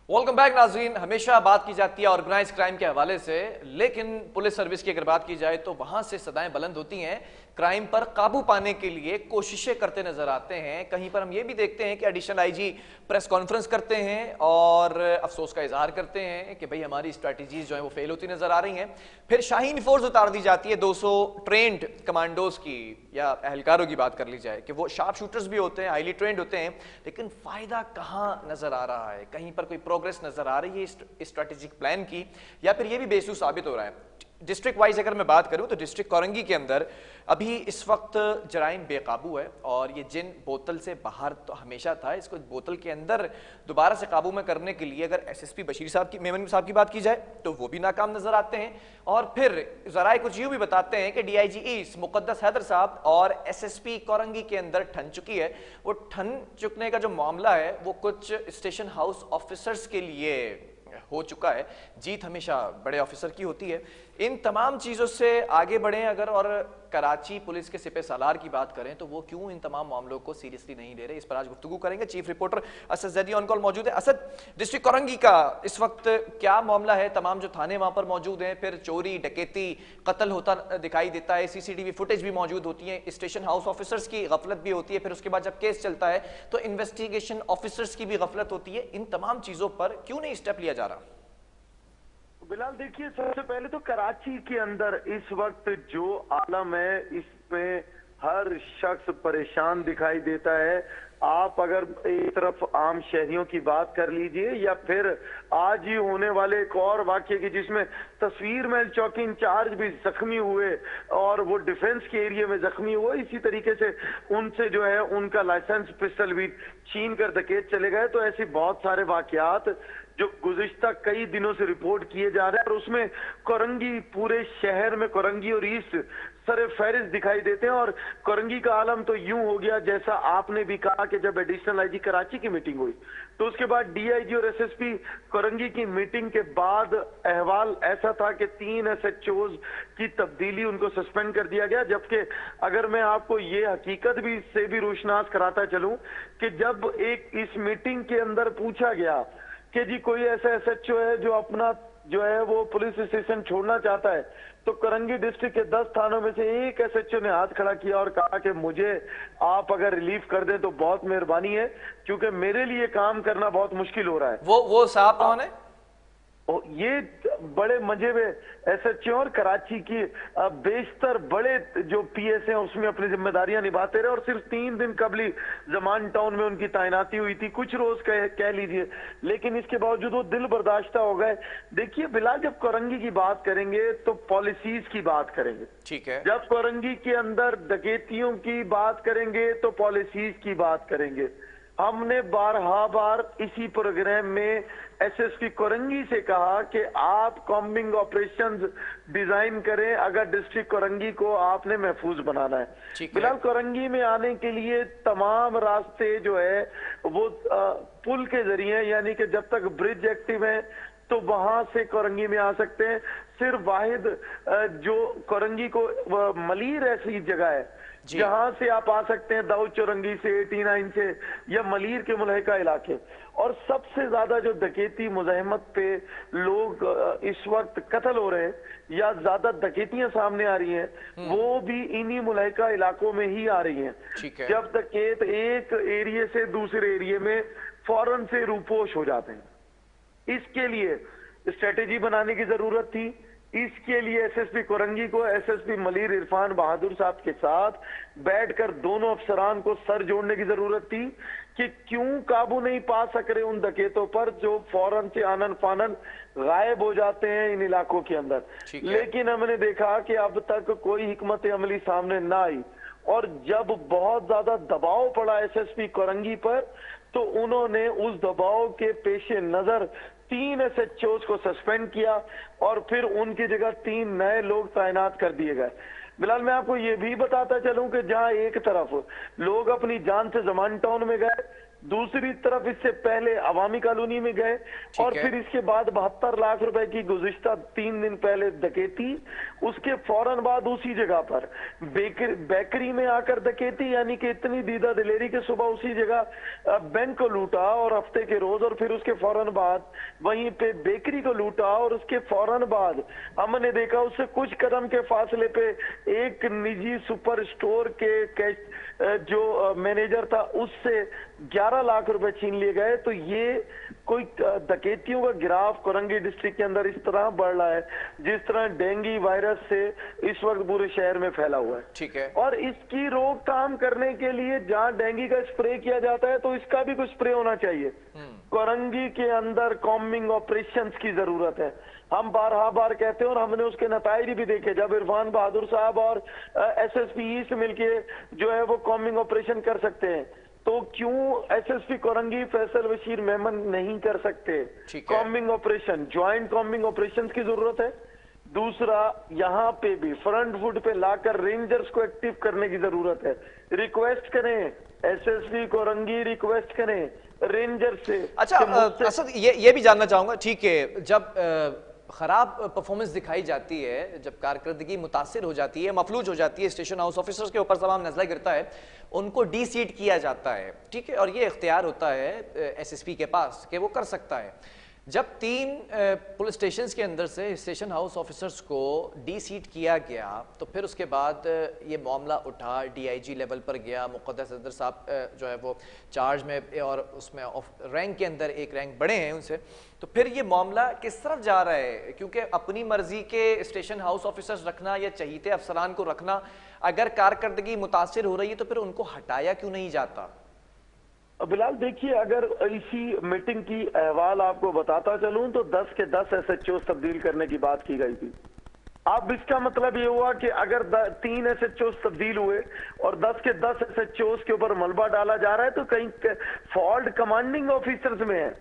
Welcome back नाजरीन। हमेशा बात की जाती है ऑर्गेनाइज क्राइम के हवाले से, लेकिन पुलिस सर्विस की अगर बात की जाए तो वहां से सदाएं बुलंद होती हैं। क्राइम पर काबू पाने के लिए कोशिशें करते नजर आते हैं। कहीं पर हम ये भी देखते हैं कि एडिशनल आईजी प्रेस कॉन्फ्रेंस करते हैं और अफसोस का इजहार करते हैं कि भाई हमारी स्ट्रैटेजीज जो है वो फेल होती नजर आ रही हैं। फिर शाहीन फोर्स उतार दी जाती है 200 ट्रेंड कमांडोज की या एहलकारों की बात कर ली जाए कि वो शार्प शूटर्स भी होते हैं, हाईली ट्रेंड होते हैं, लेकिन फायदा कहां नजर आ रहा है? कहीं पर कोई प्रोग्रेस नजर आ रही है स्ट्रेटेजिक प्लान की, या फिर ये भी बेसुस साबित हो रहा है? डिस्ट्रिक्ट वाइज अगर मैं बात करूं तो डिस्ट्रिक्ट कोरंगी के अंदर अभी इस वक्त जराइम बेकाबू है और ये जिन बोतल से बाहर तो हमेशा था, इसको बोतल के अंदर दोबारा से काबू में करने के लिए अगर एसएसपी बशीर साहब की, मेमन साहब की बात की जाए तो वो भी नाकाम नजर आते हैं। और फिर जराए कुछ यूं भी बताते हैं कि डीआईजी ईस्ट मुकद्दस हैदर साहब और एसएसपी कोरंगी के अंदर ठन चुकी है। वो ठन चुकने का जो मामला है वो कुछ स्टेशन हाउस ऑफिसर्स के लिए हो चुका है। जीत हमेशा बड़े ऑफिसर की होती है। इन तमाम चीजों से आगे बढ़ें अगर, और कराची पुलिस के सिपह सालार की बात करें तो वो क्यों इन तमाम मामलों को सीरियसली नहीं ले रहे, इस पर आज गुफ्तगू करेंगे। Chief reporter Asad Zaidi on call मौजूद है। असद, डिस्ट्रिक्ट कोरंगी का इस वक्त क्या मामला है? तमाम जो थाने वहां पर मौजूद हैं, फिर चोरी डकैती कत्ल होता दिखाई देता है, सीसीटीवी फुटेज भी मौजूद होती है, स्टेशन हाउस ऑफिसर्स की गफलत भी होती है, फिर उसके बाद जब केस चलता है तो इन्वेस्टिगेशन ऑफिसर्स की भी गफलत होती है। इन तमाम चीजों पर क्यों नहीं स्टेप लिया जा रहा? बिलाल, देखिए, सबसे पहले तो कराची के अंदर इस वक्त जो आलम है इसमें हर शख्स परेशान दिखाई देता है। आप अगर एक तरफ आम शहरियों की बात कर लीजिए या फिर आज ही होने वाले एक और वाक्य की जिसमें तस्वीर महल चौकी इंचार्ज भी जख्मी हुए और वो डिफेंस के एरिया में जख्मी हुए, इसी तरीके से उनसे जो है उनका लाइसेंस पिस्टल भी छीन कर डकैत चले गए। तो ऐसे बहुत सारे वाकयात जो गुज़िश्ता कई दिनों से रिपोर्ट किए जा रहे हैं और उसमें कोरंगी, पूरे शहर में कोरंगी और ईस्ट सरे फहरिस्त दिखाई देते हैं। और कोरंगी का आलम तो यूं हो गया जैसा आपने भी कहा कि जब एडिशनल आईजी कराची की मीटिंग हुई तो उसके बाद डीआईजी और एसएसपी कोरंगी की मीटिंग के बाद अहवाल ऐसा था कि 3 एसएचओज की तब्दीली, उनको सस्पेंड कर दिया गया। जबकि अगर मैं आपको ये हकीकत भी से भी रोशनास कराता चलूं कि जब एक इस मीटिंग के अंदर पूछा गया कि जी कोई ऐसा एसएचओ है जो अपना जो है वो पुलिस स्टेशन छोड़ना चाहता है, तो कोरंगी डिस्ट्रिक्ट के 10 थानों में से एक एसएचओ ने हाथ खड़ा किया और कहा कि मुझे आप अगर रिलीफ कर दें तो बहुत मेहरबानी है, क्योंकि मेरे लिए काम करना बहुत मुश्किल हो रहा है। वो साहब कौन है? ये बड़े मजे में एसएचओ और कराची की बेशतर बड़े जो पीएस हैं उसमें अपनी जिम्मेदारियां निभाते रहे और सिर्फ 3 दिन कबली जमान टाउन में उनकी तैनाती हुई थी, कुछ रोज कह लीजिए, लेकिन इसके बावजूद वो दिल बर्दाश्ता हो गए। देखिए बिलाल, जब कोरंगी की बात करेंगे तो पॉलिसीज की बात करेंगे, ठीक है। जब कोरंगी के अंदर डकैतियों की बात करेंगे तो पॉलिसीज की बात करेंगे। हमने बार इसी प्रोग्राम में एसएसपी कोरंगी से कहा कि आप कॉम्बिंग ऑपरेशंस डिजाइन करें अगर डिस्ट्रिक्ट कोरंगी को आपने महफूज बनाना है। फिलहाल कोरंगी में आने के लिए तमाम रास्ते जो है वो पुल के जरिए, यानी कि जब तक ब्रिज एक्टिव है तो वहां से कोरंगी में आ सकते हैं। सिर्फ वाहिद जो कोरंगी को मलीर ऐसी जगह है जहां से आप आ सकते हैं दाऊद चौरंगी से, 89 से या मलीर के मुलहका इलाके। और सबसे ज्यादा जो डकैती मुज़ाहमत पे लोग इस वक्त कत्ल हो रहे हैं या ज्यादा डकैतियां सामने आ रही हैं, वो भी इन्हीं मुलहका इलाकों में ही आ रही हैं। जब डकैत एक एरिया से दूसरे एरिया में फौरन से रूपोश हो जाते हैं। इसके लिए स्ट्रेटेजी बनाने की जरूरत थी। इसके लिए एसएसपी कोरंगी को एसएसपी मलीर इरफान बहादुर साहब के साथ बैठकर दोनों अफसरान को सर जोड़ने की जरूरत थी कि क्यों काबू नहीं पा सक रहे उन डकैतों पर जो फौरन से आनन फानन गायब हो जाते हैं इन इलाकों के अंदर। लेकिन हमने देखा कि अब तक कोई हिकमत अमली सामने ना आई और जब बहुत ज्यादा दबाव पड़ा एसएसपी कोरंगी पर तो उन्होंने उस दबाव के पेशे नजर 3 एसएचओज को सस्पेंड किया और फिर उनकी जगह 3 नए लोग तैनात कर दिए गए। बिलाल, मैं आपको ये भी बताता चलूं कि जहां एक तरफ लोग अपनी जान से जमान टाउन में गए, दूसरी तरफ इससे पहले अवामी कॉलोनी में गए और फिर इसके बाद 72 लाख रुपए की गुज़िश्ता 3 दिन पहले डकैती, उसके फौरन बाद उसी जगह पर बेकरी में आकर डकैती, यानी कि इतनी दीदा दिलेरी के सुबह उसी जगह बैंक को लूटा और हफ्ते के रोज, और फिर उसके फौरन बाद वहीं पे बेकरी को लूटा और उसके फौरन बाद हमने देखा उससे कुछ कदम के फासले पे एक निजी सुपर स्टोर के कैश जो मैनेजर था उससे 11 लाख रुपए छीन लिए गए। तो ये कोई डकैतियों का गिराफ कोरंगी डिस्ट्रिक्ट के अंदर इस तरह बढ़ रहा है जिस तरह डेंगू वायरस से इस वक्त पूरे शहर में फैला हुआ है। ठीक है। और इसकी रोकथाम करने के लिए जहां डेंगू का स्प्रे किया जाता है तो इसका भी कुछ स्प्रे होना चाहिए। कोरंगी के अंदर कॉम्बिंग ऑपरेशंस की जरूरत है। हम बार कहते हैं और हमने उसके नताइज भी देखे जब इरफान बहादुर साहब और एसएसपी ईस्ट मिलके जो है वो कॉम्बिंग ऑपरेशन कर सकते हैं, तो क्यों एसएसपी कोरंगी फैसल बशीर मेमन नहीं कर सकते? Combing operation, joint combing operation की जरूरत है। दूसरा, यहाँ पे भी फ्रंट फुट पे लाकर रेंजर्स को एक्टिव करने की जरूरत है। रिक्वेस्ट करें एसएसपी कोरंगी, रिक्वेस्ट करें रेंजर से। अच्छा असद, ये भी जानना चाहूंगा, ठीक है, जब खराब परफॉर्मेंस दिखाई जाती है, जब कारकर्दगी मुतासिर हो जाती है, मफलूज हो जाती है, स्टेशन हाउस ऑफिसर्स के ऊपर तमाम नजला गिरता है, उनको डी सीट किया जाता है, ठीक है, और ये इख्तियार होता है एसएसपी के पास कि वो कर सकता है। जब 3 पुलिस स्टेशंस के अंदर से स्टेशन हाउस ऑफिसर्स को डी सीट किया गया तो फिर उसके बाद ये मामला उठा, डीआईजी लेवल पर गया, मुक़द्दस सदर साहब जो है वो चार्ज में और उसमें रैंक के अंदर एक रैंक बढ़े हैं उनसे, तो फिर ये मामला किस तरफ जा रहा है? क्योंकि अपनी मर्जी के स्टेशन हाउस ऑफिसर्स रखना या चहीते अफसरान को रखना, अगर कारकर्दगी मुतासिर हो रही है तो फिर उनको हटाया क्यों नहीं जाता? बिलाल देखिए, अगर इसी मीटिंग की अहवाल आपको बताता चलूं तो 10 के 10 एसएचओ तब्दील करने की बात की गई थी। अब इसका मतलब ये हुआ कि अगर 3 एसएचओ तब्दील हुए और 10 के 10 एसएचओ के ऊपर मलबा डाला जा रहा है तो कहीं फॉल्ट कमांडिंग ऑफिसर्स में है।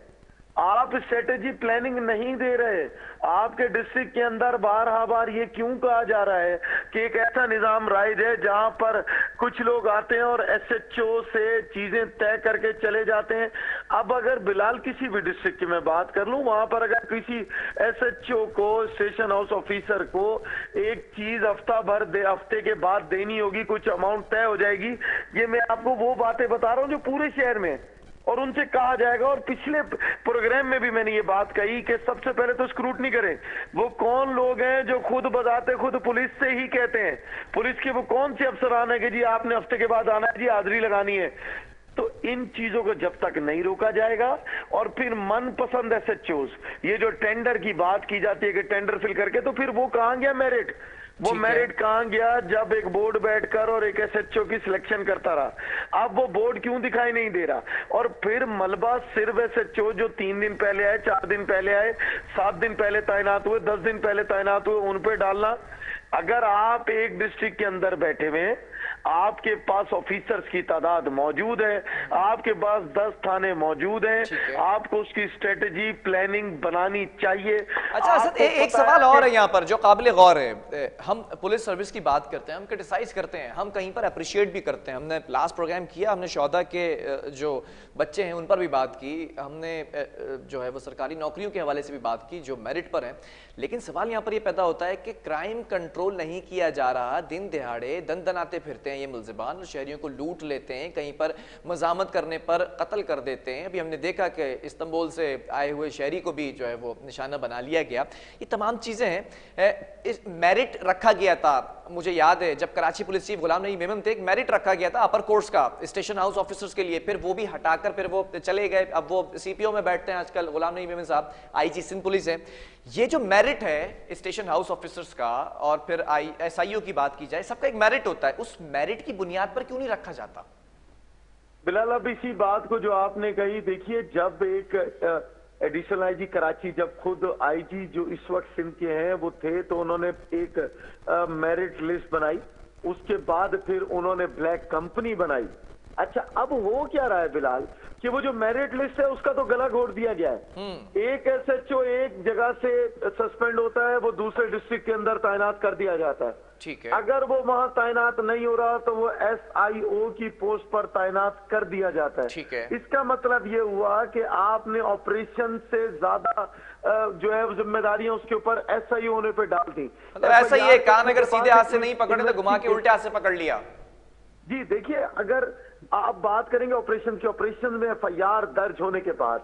आप स्ट्रेटेजी प्लानिंग नहीं दे रहे। आपके डिस्ट्रिक्ट के अंदर बार ये क्यों कहा जा रहा है कि एक ऐसा निजाम राइज है जहां पर कुछ लोग आते हैं और एसएचओ से चीजें तय करके चले जाते हैं। अब अगर बिलाल किसी भी डिस्ट्रिक्ट की मैं बात कर लूं, वहां पर अगर किसी एसएचओ को, स्टेशन हाउस ऑफिसर को एक चीज हफ्ते के बाद देनी होगी, कुछ अमाउंट तय हो जाएगी। ये मैं आपको वो बातें बता रहा हूं जो पूरे शहर में, और उनसे कहा जाएगा। और पिछले प्रोग्राम में भी मैंने ये बात कही कि सबसे पहले तो स्क्रूटनी करें, वो कौन लोग हैं जो खुद बजाते खुद पुलिस से ही कहते हैं, पुलिस के वो कौन से अफसरान है कि जी आपने हफ्ते के बाद आना है, जी हाजिरी लगानी है। तो इन चीजों को जब तक नहीं रोका जाएगा, और फिर मनपसंद एसएचओ, ये जो टेंडर की बात की जाती है कि टेंडर फिल करके, तो फिर वो कहां गया मेरिट? वो मेरिट कहां गया जब एक बोर्ड बैठकर और एक एसएचओ की सिलेक्शन करता रहा? अब वो बोर्ड क्यों दिखाई नहीं दे रहा? और फिर मलबा सिर्फ एसएचओ जो 3 दिन पहले आए, 4 दिन पहले आए, 7 दिन पहले तैनात हुए, 10 दिन पहले तैनात हुए, उन पे डालना। अगर आप एक डिस्ट्रिक्ट के अंदर बैठे हुए, आपके पास ऑफिसर्स की तादाद मौजूद है, आपके पास 10 थाने मौजूद हैं, आपको उसकी स्ट्रेटेजी प्लानिंग बनानी चाहिए। अच्छा असद, एक सवाल और है यहाँ पर जो काबिल गौर है। हम पुलिस सर्विस की बात करते हैं, हम क्रिटिसाइज करते हैं, हम कहीं पर अप्रिशिएट भी करते हैं। हमने लास्ट प्रोग्राम किया, हमने शोहदा के जो बच्चे हैं उन पर भी बात की, हमने जो है वो सरकारी नौकरियों के हवाले से भी बात की जो मेरिट पर हैं। लेकिन सवाल यहाँ पर ये पैदा होता है कि क्राइम कंट्रोल नहीं किया जा रहा, दिन दिहाड़े दनाते फिरते हैं ये मुलजिमान और शहरियों को लूट लेते हैं, कहीं पर मजामत करने पर कत्ल कर देते हैं। अभी हमने देखा कि इस्तांबुल से आए हुए शहरी को भी जो है वो निशाना बना लिया गया। ये तमाम चीज़ें हैं। इस मेरिट रखा गया था, मुझे याद है जब कराची पुलिस चीफ गुलाम नबी मेमन थे, एक मेरिट रखा गया था अपर कोर्ट्स का स्टेशन हाउस ऑफिसर्स के लिए, फिर वो भी हटाकर फिर वो चले गए। अब वो सीपीओ में बैठते हैं आजकल, गुलाम नबी मेमन साहब आईजी सिंध पुलिस है। ये जो मेरिट है स्टेशन हाउस ऑफिसर्स का, और फिर एसआईओ की बात की जाए, सबका एक मेरिट होता है, उस मेरिट की बुनियाद पर क्यों नहीं रखा जाता? बिलाल, अब इसी बात को जो आपने कही, देखिए जब एक एडिशनल आईजी कराची, जब खुद आईजी जो इस वक्त सिंध के हैं वो थे, तो उन्होंने एक मेरिट लिस्ट बनाई। उसके बाद फिर उन्होंने ब्लैक कंपनी बनाई अच्छा, अब हो क्या रहा है बिलाल कि वो जो मेरिट लिस्ट है उसका तो गला घोट दिया गया है। एक एसएचओ एक जगह से सस्पेंड होता है, वो दूसरे डिस्ट्रिक्ट के अंदर तैनात कर दिया जाता है। ठीक है। अगर वो वहां तैनात नहीं हो रहा तो वो एसआईओ की पोस्ट पर तैनात कर दिया जाता है। ठीक है। इसका मतलब ये हुआ कि आपने ऑपरेशन से ज्यादा जो है जिम्मेदारियां उसके ऊपर एसआईओ होने पे डाल दी। मतलब ऐसा ही है, कान अगर सीधे हाथ से नहीं पकड़े तो घुमा के उल्टे हाथ से पकड़ लिया। जी देखिए, अगर आप बात करेंगे ऑपरेशन की, ऑपरेशन में एफआईआर दर्ज होने के बाद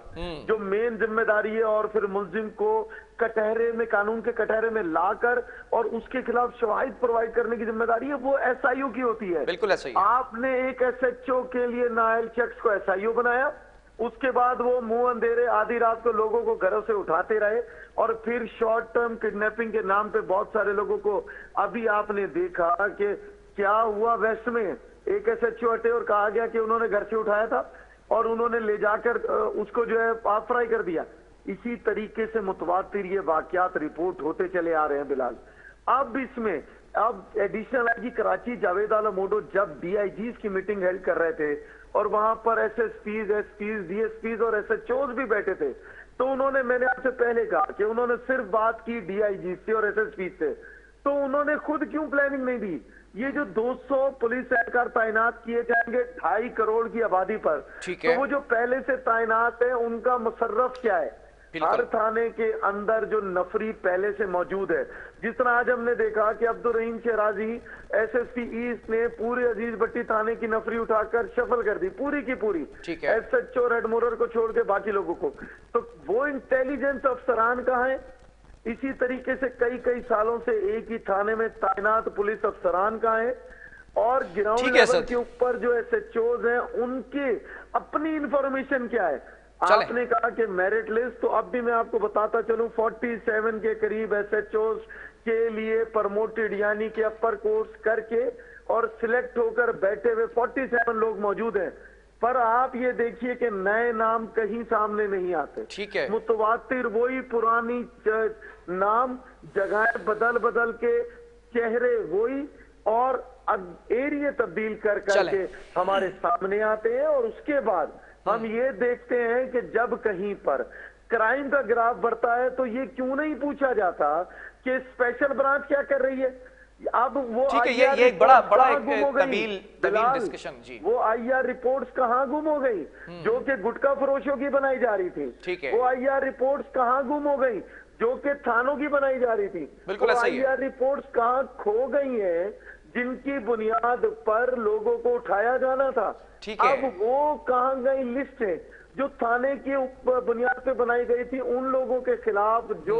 जो मेन जिम्मेदारी है और फिर मुलजिम को कटहरे में, कानून के कटहरे में लाकर और उसके खिलाफ शवाहिद प्रोवाइड करने की जिम्मेदारी है वो एसआईओ की होती है। बिल्कुल ऐसा ही है। आपने एक एसएचओ के लिए नायल शख्स को एसआईओ बनाया, उसके बाद वो मुंह अंधेरे आधी रात को लोगों को घरों से उठाते रहे और फिर शॉर्ट टर्म किडनैपिंग के नाम पे बहुत सारे लोगों को, अभी आपने देखा कि क्या हुआ वेस्ट में, एक एसएचओ हटे और कहा गया कि उन्होंने घर से उठाया था और उन्होंने ले जाकर उसको जो है आप फ्राई कर दिया। इसी तरीके से मुतवातिर ये वाकयात रिपोर्ट होते चले आ रहे हैं बिलाल। अब इसमें अब एडिशनल आईजी कराची जावेद आलम ओडो जब डीआईजीज की मीटिंग हेल्ड कर रहे थे और वहां पर एसएसपीज, एसपीज, डीएसपीज और एसएचओज भी बैठे थे, तो उन्होंने, मैंने आपसे पहले कहा कि उन्होंने सिर्फ बात की डीआईजी से और एसएसपी से, तो उन्होंने खुद क्यों प्लानिंग नहीं दी? ये जो 200 पुलिस एहलकार तैनात किए जाएंगे 2.5 करोड़ की आबादी पर, तो वो जो पहले से तैनात है उनका मुसर्रफ क्या है? हर थाने के अंदर जो नफरी पहले से मौजूद है, जिस तरह आज हमने देखा कि अब्दुल रहीम शराजी एसएसपी ईस्ट ने पूरे अजीज भट्टी थाने की नफरी उठाकर शफल कर दी पूरी की पूरी, एसएचओ रेड मोरर को छोड़ के बाकी लोगों को। तो वो इंटेलिजेंस अफसरान कहाँ है? इसी तरीके से कई सालों से एक ही थाने में तैनात पुलिस अफसरान कहाँ है? और ग्राउंड लेवल के ऊपर जो एसएचओज हैं उनके अपनी इंफॉर्मेशन क्या है? आपने कहा कि मेरिट लिस्ट, तो अब भी मैं आपको बताता चलूं 47 के करीब एसएचओज के लिए प्रमोटेड यानी कि अपर कोर्स करके और सिलेक्ट होकर बैठे हुए 47 लोग मौजूद हैं। पर आप ये देखिए कि नए नाम कहीं सामने नहीं आते। ठीक है। मुतवातिर वही पुरानी नाम, जगह बदल बदल के, चेहरे वही और एरिया तब्दील कर करके हमारे सामने आते हैं। और उसके बाद हम ये देखते हैं कि जब कहीं पर क्राइम का ग्राफ बढ़ता है तो ये क्यों नहीं पूछा जाता कि स्पेशल ब्रांच क्या कर रही है? अब वो ठीक है, ये एक बड़ा तवील डिस्कशन जी। वो आईआर रिपोर्ट्स कहाँ गुम हो गई जो कि गुटखा फरोशों की बनाई जा रही थी? ठीक है। वो आईआर रिपोर्ट्स कहाँ गुम हो गई जो कि थानों की बनाई जा रही थी? बिल्कुल ऐसा ही है। आईआर रिपोर्ट्स कहाँ खो गई हैं जिनकी बुनियाद पर लोगों को उठाया जाना था? ठीक है। अब वो कहाँ गई लिस्ट है जो थाने की बुनियाद पे बनाई गई थी उन लोगों के खिलाफ जो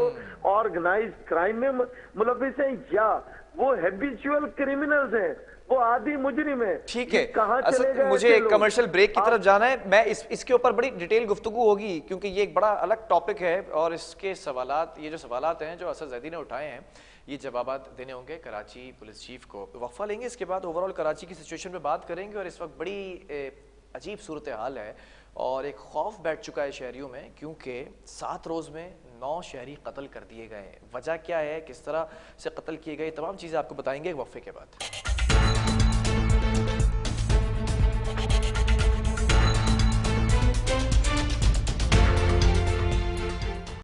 ऑर्गेनाइज्ड क्राइम में मुलविस हैं या वो हैबिचुअल क्रिमिनल्स हैं, वो आदि मुजरिम है? ठीक है, कहाँ चले गए? मुझे एक कमर्शियल ब्रेक की तरफ जाना है। मैं इसके ऊपर बड़ी डिटेल गुफ्तगू होगी क्योंकि ये एक बड़ा अलग टॉपिक है और इसके सवालात, ये जो सवालात हैं जो असद जैदी ने उठाए हैं, ये जवाबात देने होंगे कराची पुलिस चीफ को। वक्फा लेंगे, इसके बाद ओवरऑल कराची की सिचुएशन पे बात करेंगे। और इस वक्त बड़ी अजीब सूरत हाल है और एक खौफ बैठ चुका है शहरियों में क्योंकि 7 रोज़ में 9 शहरी कत्ल कर दिए गए। वजह क्या है, किस तरह से कत्ल किए गए, तमाम चीज़ें आपको बताएंगे वक्फे के बाद।